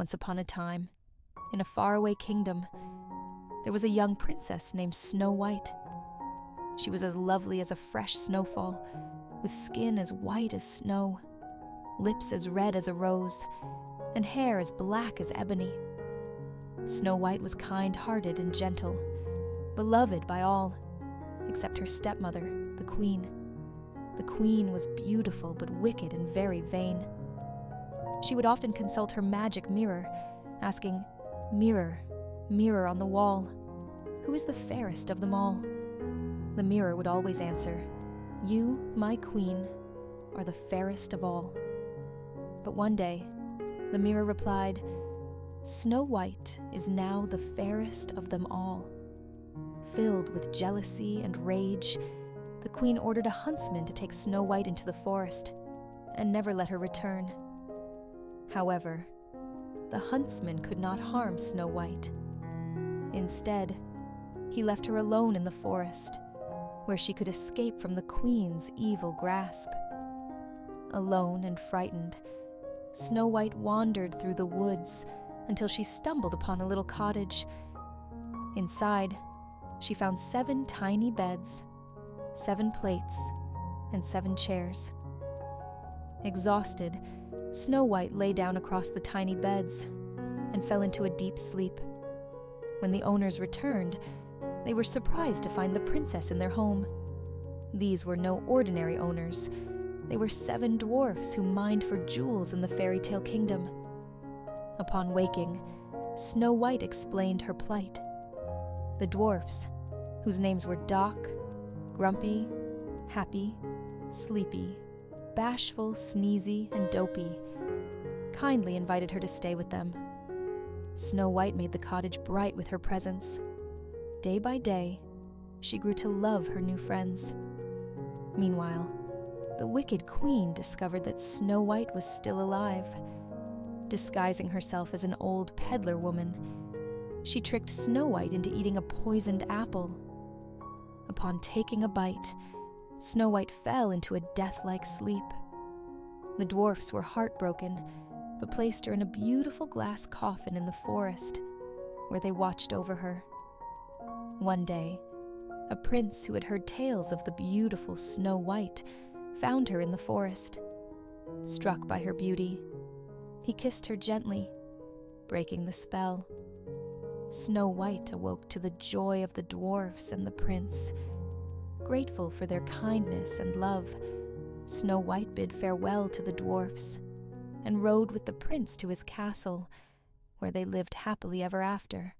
Once upon a time, in a faraway kingdom, there was a young princess named Snow White. She was as lovely as a fresh snowfall, with skin as white as snow, lips as red as a rose, and hair as black as ebony. Snow White was kind-hearted and gentle, beloved by all, except her stepmother, the queen. The queen was beautiful but wicked and very vain. She would often consult her magic mirror, asking, "Mirror, mirror on the wall, who is the fairest of them all?" The mirror would always answer, "You, my queen, are the fairest of all." But one day, the mirror replied, "Snow White is now the fairest of them all." Filled with jealousy and rage, the queen ordered a huntsman to take Snow White into the forest and never let her return. However, the huntsman could not harm Snow White. Instead, he left her alone in the forest, where she could escape from the queen's evil grasp. Alone and frightened, Snow White wandered through the woods until she stumbled upon a little cottage. Inside, she found 7 tiny beds, 7 plates, and 7 chairs. Exhausted, Snow White lay down across the tiny beds and fell into a deep sleep. When the owners returned, they were surprised to find the princess in their home. These were no ordinary owners. They were 7 dwarfs who mined for jewels in the fairy tale kingdom. Upon waking, Snow White explained her plight. The dwarfs, whose names were Doc, Grumpy, Happy, Sleepy, Bashful, Sneezy, and Dopey, kindly invited her to stay with them. Snow White made the cottage bright with her presence. Day by day, she grew to love her new friends. Meanwhile, the wicked queen discovered that Snow White was still alive. Disguising herself as an old peddler woman, she tricked Snow White into eating a poisoned apple. Upon taking a bite, Snow White fell into a death-like sleep. The dwarfs were heartbroken, but placed her in a beautiful glass coffin in the forest, where they watched over her. One day, a prince who had heard tales of the beautiful Snow White found her in the forest. Struck by her beauty, he kissed her gently, breaking the spell. Snow White awoke to the joy of the dwarfs and the prince. Grateful for their kindness and love, Snow White bid farewell to the dwarfs and rode with the prince to his castle, where they lived happily ever after.